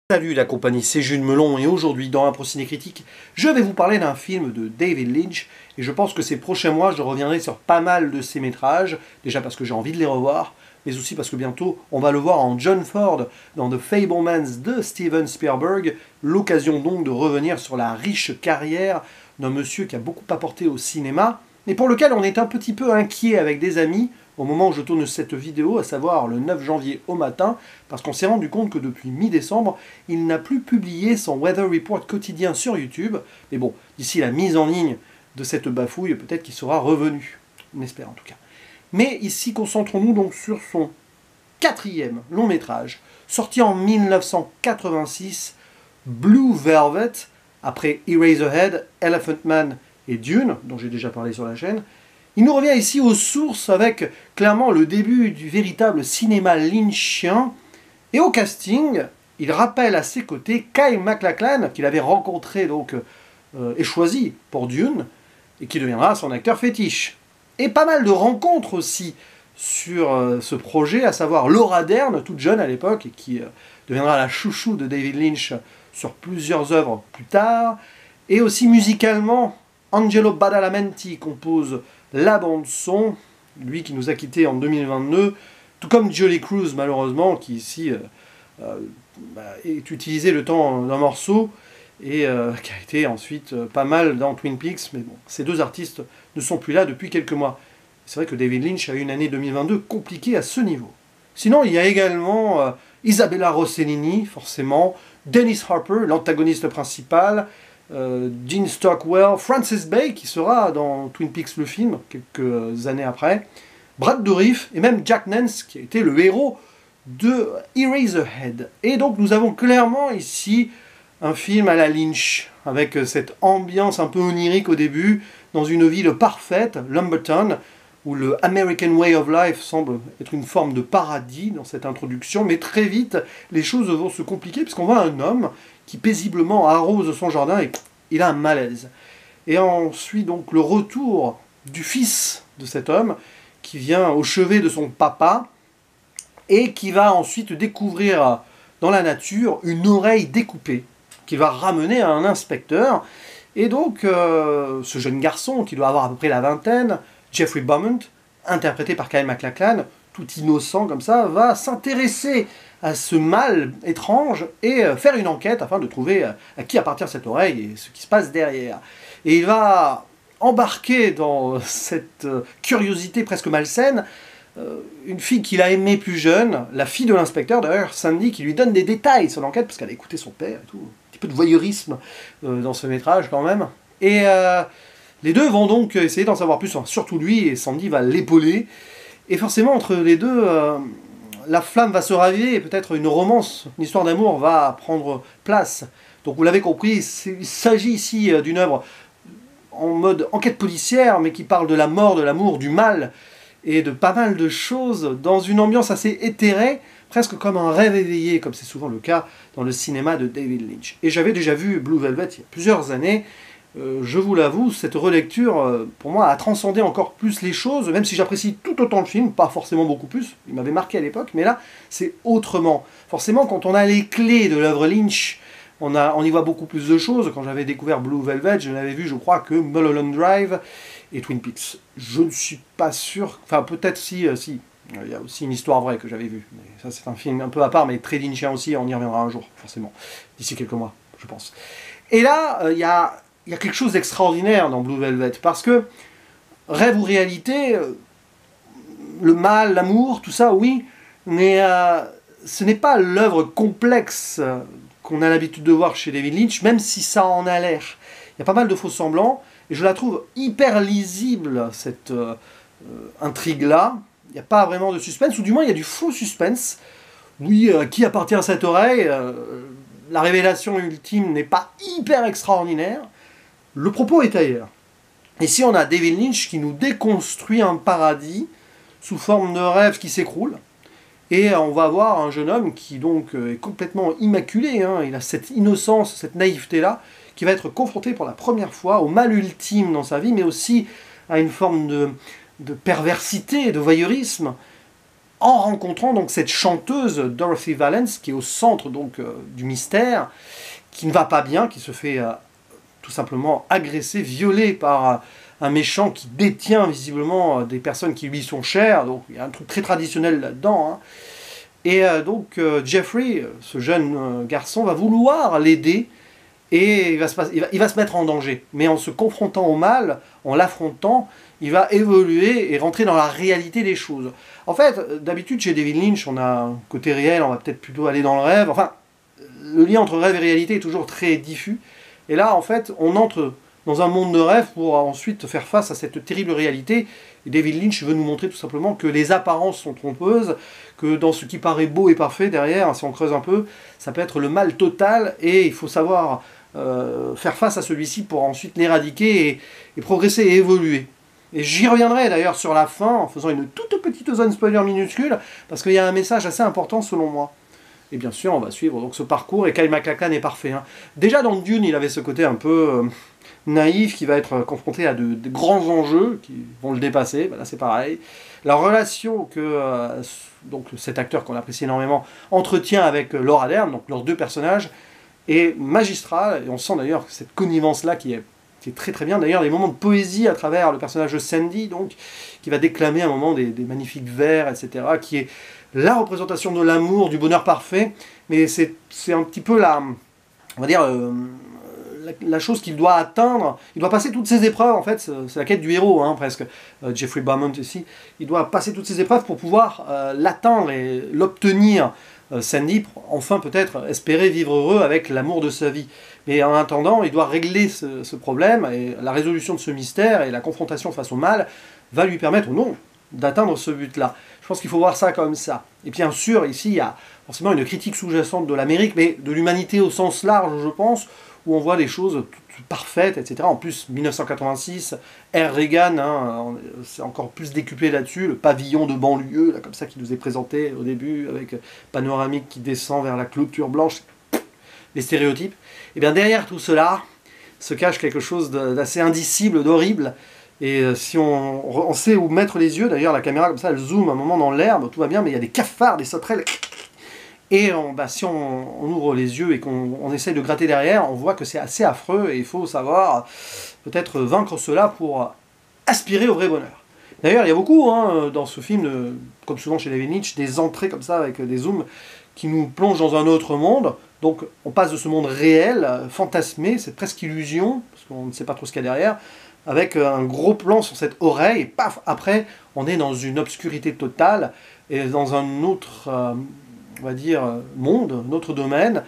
Salut la compagnie, c'est Jules Melon et aujourd'hui dans Impro Ciné Critique, je vais vous parler d'un film de David Lynch et je pense que ces prochains mois je reviendrai sur pas mal de ses métrages, déjà parce que j'ai envie de les revoir, mais aussi parce que bientôt on va le voir en John Ford dans The Fabelmans de Steven Spielberg, l'occasion donc de revenir sur la riche carrière d'un monsieur qui a beaucoup apporté au cinéma, et pour lequel on est un petit peu inquiet avec des amis, au moment où je tourne cette vidéo, à savoir le 9 janvier au matin, parce qu'on s'est rendu compte que depuis mi-décembre, il n'a plus publié son Weather Report quotidien sur YouTube. Mais bon, d'ici la mise en ligne de cette bafouille, peut-être qu'il sera revenu. On espère en tout cas. Mais ici, concentrons-nous donc sur son quatrième long métrage, sorti en 1986, Blue Velvet, après Eraserhead, Elephant Man et Dune, dont j'ai déjà parlé sur la chaîne. Il nous revient ici aux sources avec clairement le début du véritable cinéma lynchien. Et au casting, il rappelle à ses côtés Kyle MacLachlan, qu'il avait rencontré donc, et choisi pour Dune, et qui deviendra son acteur fétiche. Et pas mal de rencontres aussi sur ce projet, à savoir Laura Dern, toute jeune à l'époque, et qui deviendra la chouchou de David Lynch sur plusieurs œuvres plus tard. Et aussi musicalement, Angelo Badalamenti compose la bande-son, lui qui nous a quittés en 2022, tout comme Julie Cruz malheureusement, qui ici est utilisé le temps d'un morceau, et qui a été ensuite pas mal dans Twin Peaks, mais bon, ces deux artistes ne sont plus là depuis quelques mois. C'est vrai que David Lynch a eu une année 2022 compliquée à ce niveau. Sinon, il y a également Isabella Rossellini, forcément, Dennis Hopper, l'antagoniste principal, Gene Stockwell, Francis Bay, qui sera dans Twin Peaks le film, quelques années après, Brad Dourif, et même Jack Nance, qui a été le héros de Eraserhead. Et donc nous avons clairement ici un film à la Lynch, avec cette ambiance un peu onirique au début, dans une ville parfaite, Lumberton, où le American Way of Life semble être une forme de paradis dans cette introduction, mais très vite, les choses vont se compliquer, puisqu'on voit un homme qui paisiblement arrose son jardin et il a un malaise. Et ensuite, donc, le retour du fils de cet homme, qui vient au chevet de son papa, et qui va ensuite découvrir dans la nature une oreille découpée, qu'il va ramener à un inspecteur. Et donc, ce jeune garçon, qui doit avoir à peu près la vingtaine, Jeffrey Beaumont, interprété par Kyle MacLachlan, tout innocent comme ça, va s'intéresser à ce mal étrange et faire une enquête afin de trouver à qui appartient cette oreille et ce qui se passe derrière. Et il va embarquer dans cette curiosité presque malsaine une fille qu'il a aimée plus jeune, la fille de l'inspecteur d'ailleurs, Sandy, qui lui donne des détails sur l'enquête parce qu'elle a écouté son père et tout. Un petit peu de voyeurisme dans ce métrage quand même. Et les deux vont donc essayer d'en savoir plus, surtout lui, et Sandy va l'épauler. Et forcément, entre les deux, la flamme va se raviver et peut-être une romance, une histoire d'amour va prendre place. Donc vous l'avez compris, il s'agit ici d'une œuvre en mode enquête policière, mais qui parle de la mort, de l'amour, du mal, et de pas mal de choses, dans une ambiance assez éthérée, presque comme un rêve éveillé, comme c'est souvent le cas dans le cinéma de David Lynch. Et j'avais déjà vu Blue Velvet il y a plusieurs années. Je vous l'avoue, cette relecture, pour moi, a transcendé encore plus les choses, même si j'apprécie tout autant le film, pas forcément beaucoup plus, il m'avait marqué à l'époque, mais là, c'est autrement. Forcément, quand on a les clés de l'œuvre Lynch, on y voit beaucoup plus de choses. Quand j'avais découvert Blue Velvet, je n'avais vu, je crois, que Mulholland Drive et Twin Peaks. Je ne suis pas sûr, enfin peut-être si, il y a aussi une histoire vraie que j'avais vue. Mais ça, c'est un film un peu à part, mais très lynchien aussi, on y reviendra un jour, forcément, d'ici quelques mois, je pense. Et là, il y a quelque chose d'extraordinaire dans Blue Velvet, parce que, rêve ou réalité, le mal, l'amour, tout ça, oui, mais ce n'est pas l'œuvre complexe qu'on a l'habitude de voir chez David Lynch, même si ça en a l'air. Il y a pas mal de faux semblants, et je la trouve hyper lisible, cette intrigue-là. Il n'y a pas vraiment de suspense, ou du moins il y a du faux suspense. Oui, qui appartient à cette oreille, la révélation ultime n'est pas hyper extraordinaire. Le propos est ailleurs. Ici, on a David Lynch qui nous déconstruit un paradis sous forme de rêve qui s'écroule. Et on va voir un jeune homme qui donc est complètement immaculé, hein. Il a cette innocence, cette naïveté-là, qui va être confronté pour la première fois au mal ultime dans sa vie, mais aussi à une forme de perversité, de voyeurisme. en rencontrant donc cette chanteuse Dorothy Valence, qui est au centre donc du mystère, qui ne va pas bien, qui se fait tout simplement agresser, violer par un méchant qui détient visiblement des personnes qui lui sont chères, donc il y a un truc très traditionnel là-dedans, hein. Et donc Jeffrey, ce jeune garçon, va vouloir l'aider, et il va se mettre en danger. Mais en se confrontant au mal, en l'affrontant, il va évoluer et rentrer dans la réalité des choses. En fait, d'habitude chez David Lynch, on a un côté réel, on va peut-être plutôt aller dans le rêve. Enfin, le lien entre rêve et réalité est toujours très diffus. Et là, en fait, on entre dans un monde de rêve pour ensuite faire face à cette terrible réalité. Et David Lynch veut nous montrer tout simplement que les apparences sont trompeuses, que dans ce qui paraît beau et parfait, derrière, si on creuse un peu, ça peut être le mal total, et il faut savoir faire face à celui-ci pour ensuite l'éradiquer et progresser et évoluer. Et j'y reviendrai d'ailleurs sur la fin, en faisant une toute petite zone spoiler minuscule, parce qu'il y a un message assez important selon moi. Et bien sûr, on va suivre donc ce parcours, et Kyle MacLachlan est parfait, hein. Déjà dans Dune, il avait ce côté un peu naïf, qui va être confronté à de grands enjeux qui vont le dépasser. Ben là c'est pareil. La relation que donc cet acteur qu'on apprécie énormément entretient avec Laura Dern, donc leurs deux personnages, est magistrale, et on sent d'ailleurs cette connivence-là qui est très très bien. D'ailleurs, des moments de poésie à travers le personnage de Sandy, donc, qui va déclamer à un moment des magnifiques vers, etc., qui est la représentation de l'amour, du bonheur parfait, mais c'est un petit peu on va dire, la chose qu'il doit atteindre. Il doit passer toutes ces épreuves, en fait, c'est la quête du héros, hein, presque. Jeffrey Beaumont ici, il doit passer toutes ces épreuves pour pouvoir l'atteindre et l'obtenir. Sandy, enfin peut-être espérer vivre heureux avec l'amour de sa vie. Mais en attendant, il doit régler ce problème, et la résolution de ce mystère et la confrontation face au mal va lui permettre ou non d'atteindre ce but-là. Je pense qu'il faut voir ça comme ça. Et bien sûr, ici, il y a forcément une critique sous-jacente de l'Amérique, mais de l'humanité au sens large, je pense, où on voit des choses toutes parfaites, etc. En plus, 1986, Air Reagan, hein, c'est encore plus décuplé là-dessus, le pavillon de banlieue, là, comme ça, qui nous est présenté au début, avec panoramique qui descend vers la clôture blanche, les stéréotypes. Et bien derrière tout cela se cache quelque chose d'assez indicible, d'horrible. Et si on sait où mettre les yeux, d'ailleurs la caméra comme ça, elle zoome un moment dans l'herbe, tout va bien, mais il y a des cafards, des sauterelles. Et si on ouvre les yeux et qu'on essaye de gratter derrière, on voit que c'est assez affreux, et il faut savoir peut-être vaincre cela pour aspirer au vrai bonheur. D'ailleurs, il y a beaucoup dans ce film, comme souvent chez David Lynch, des entrées comme ça avec des zooms qui nous plongent dans un autre monde. Donc on passe de ce monde réel, fantasmé, cette presque illusion, parce qu'on ne sait pas trop ce qu'il y a derrière, avec un gros plan sur cette oreille, et paf, après on est dans une obscurité totale, et dans un autre, on va dire, monde, un autre domaine,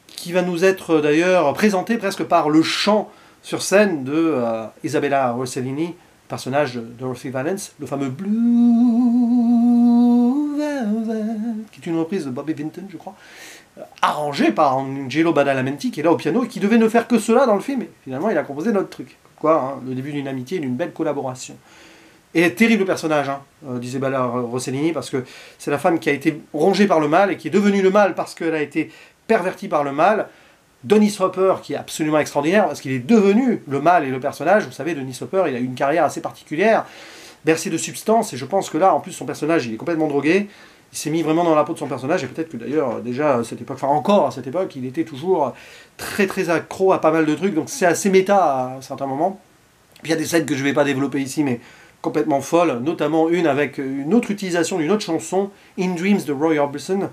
qui va nous être d'ailleurs présenté presque par le chant sur scène de Isabella Rossellini, personnage de Dorothy Valence, le fameux Blue Velvet, qui est une reprise de Bobby Vinton, je crois, arrangé par Angelo Badalamenti, qui est là au piano, et qui devait ne faire que cela dans le film, et finalement il a composé notre truc. Quoi, le début d'une amitié et d'une belle collaboration. Et terrible personnage, d'Isabella Rossellini, parce que c'est la femme qui a été rongée par le mal, et qui est devenue le mal parce qu'elle a été pervertie par le mal. Dennis Hopper, qui est absolument extraordinaire, parce qu'il est devenu le mal et le personnage. Vous savez, Dennis Hopper, il a eu une carrière assez particulière, bercée de substance, et je pense que là, en plus, son personnage, il est complètement drogué. Il s'est mis vraiment dans la peau de son personnage, et peut-être que d'ailleurs, déjà à cette époque, enfin encore à cette époque, il était toujours très très accro à pas mal de trucs, donc c'est assez méta à certains moments. Puis il y a des scènes que je ne vais pas développer ici, mais complètement folles, notamment une avec une autre utilisation d'une autre chanson, In Dreams de Roy Orbison.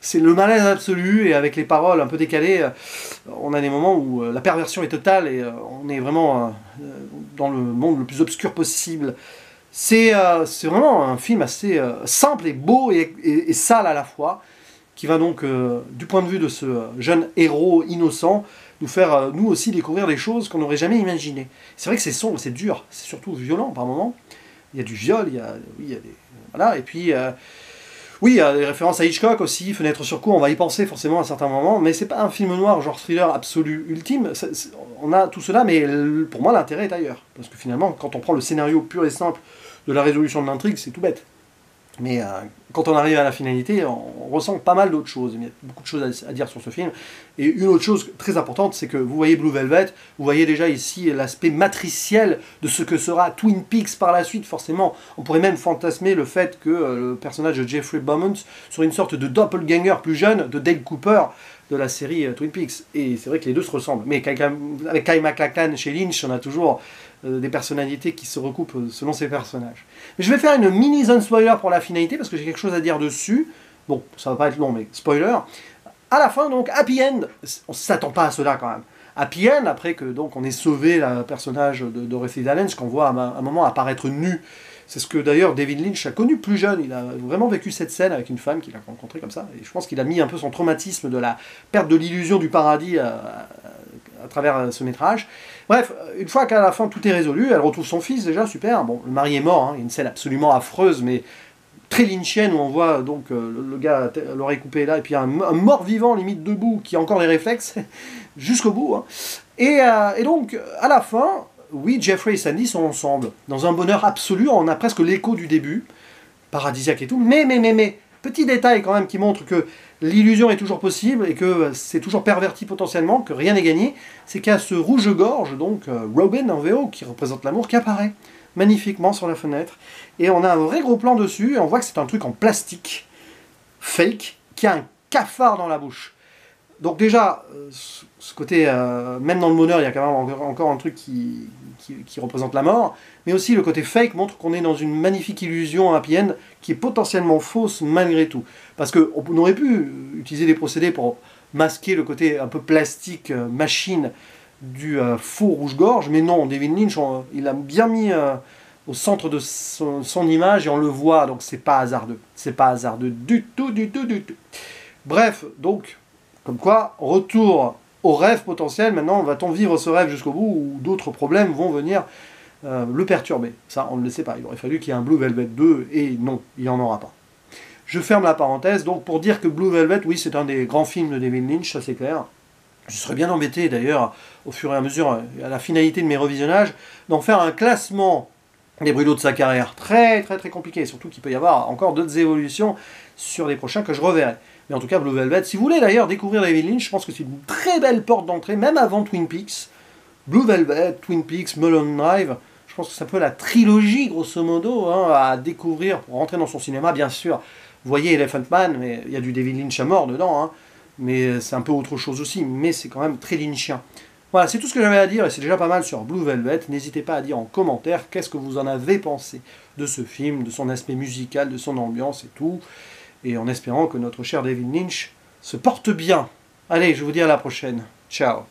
C'est le malaise absolu, et avec les paroles un peu décalées, on a des moments où la perversion est totale, et on est vraiment dans le monde le plus obscur possible. C'est vraiment un film assez simple et beau et sale à la fois, qui va donc, du point de vue de ce jeune héros innocent, nous faire nous aussi découvrir des choses qu'on n'aurait jamais imaginées. C'est vrai que c'est sombre, c'est dur, c'est surtout violent par moments. Il y a du viol, il y a des... Voilà, et puis... oui, il y a des références à Hitchcock aussi, Fenêtre sur cour, on va y penser forcément à certains moments, mais c'est pas un film noir, genre thriller absolu, ultime. On a tout cela, mais pour moi l'intérêt est ailleurs. Parce que finalement, quand on prend le scénario pur et simple de la résolution de l'intrigue, c'est tout bête. Mais quand on arrive à la finalité, on ressent pas mal d'autres choses. Il y a beaucoup de choses à dire sur ce film. Et une autre chose très importante, c'est que vous voyez Blue Velvet, vous voyez déjà ici l'aspect matriciel de ce que sera Twin Peaks par la suite. Forcément, on pourrait même fantasmer le fait que le personnage de Jeffrey Beaumont serait une sorte de doppelganger plus jeune de Dale Cooper de la série Twin Peaks. Et c'est vrai que les deux se ressemblent. Mais avec Kyle MacLachlan chez Lynch, on a toujours des personnalités qui se recoupent selon ces personnages. Mais je vais faire une mini zone spoiler pour la finalité, parce que j'ai quelque chose à dire dessus. Bon, ça va pas être long, mais spoiler. À la fin, donc, happy end. On s'attend pas à cela quand même. Happy end, après que donc on ait sauvé le personnage de Dorothy Dalens, qu'on voit à un moment apparaître nu. C'est ce que d'ailleurs David Lynch a connu plus jeune. Il a vraiment vécu cette scène avec une femme qu'il a rencontrée comme ça. Et je pense qu'il a mis un peu son traumatisme de la perte de l'illusion du paradis à travers ce métrage. Bref, une fois qu'à la fin tout est résolu, elle retrouve son fils déjà, super. Bon, le mari est mort, hein. Il y a une scène absolument affreuse, mais très lynchienne, où on voit donc le gars l'oreille coupée là, et puis un mort-vivant limite debout, qui a encore les réflexes, jusqu'au bout. Hein. Et donc, à la fin, oui, Jeffrey et Sandy sont ensemble, dans un bonheur absolu, on a presque l'écho du début, paradisiaque et tout, mais, petit détail quand même qui montre que l'illusion est toujours possible et que c'est toujours perverti potentiellement, que rien n'est gagné, c'est qu'il y a ce rouge-gorge, donc Robin en VO, qui représente l'amour, qui apparaît magnifiquement sur la fenêtre. Et on a un vrai gros plan dessus, et on voit que c'est un truc en plastique, fake, qui a un cafard dans la bouche. Donc déjà, ce côté, même dans le bonheur, il y a quand même encore un truc qui représente la mort, mais aussi le côté fake montre qu'on est dans une magnifique illusion happy end qui est potentiellement fausse malgré tout. Parce qu'on aurait pu utiliser des procédés pour masquer le côté un peu plastique, machine, du faux rouge-gorge, mais non, David Lynch, il a bien mis au centre de son image et on le voit, donc c'est pas hasardeux. C'est pas hasardeux du tout. Bref, donc, comme quoi, retour au rêve potentiel, maintenant va-t-on vivre ce rêve jusqu'au bout ou d'autres problèmes vont venir le perturber. Ça, on ne le sait pas. Il aurait fallu qu'il y ait un Blue Velvet 2 et non, il n'y en aura pas. Je ferme la parenthèse, donc pour dire que Blue Velvet, oui, c'est un des grands films de David Lynch, ça c'est clair. Je serais bien embêté d'ailleurs, au fur et à mesure, à la finalité de mes revisionnages, d'en faire un classement des brûlots de sa carrière. Très compliqué, surtout qu'il peut y avoir encore d'autres évolutions sur les prochains que je reverrai. Mais en tout cas, Blue Velvet, si vous voulez d'ailleurs découvrir David Lynch, je pense que c'est une très belle porte d'entrée, même avant Twin Peaks. Blue Velvet, Twin Peaks, Mulholland Drive, je pense que c'est un peu la trilogie, grosso modo, hein, à découvrir pour rentrer dans son cinéma, bien sûr. Vous voyez Elephant Man, mais il y a du David Lynch à mort dedans, hein, mais c'est un peu autre chose aussi, mais c'est quand même très lynchien. Voilà, c'est tout ce que j'avais à dire, et c'est déjà pas mal sur Blue Velvet. N'hésitez pas à dire en commentaire qu'est-ce que vous en avez pensé de ce film, de son aspect musical, de son ambiance et tout, et en espérant que notre cher David Lynch se porte bien. Allez, je vous dis à la prochaine. Ciao.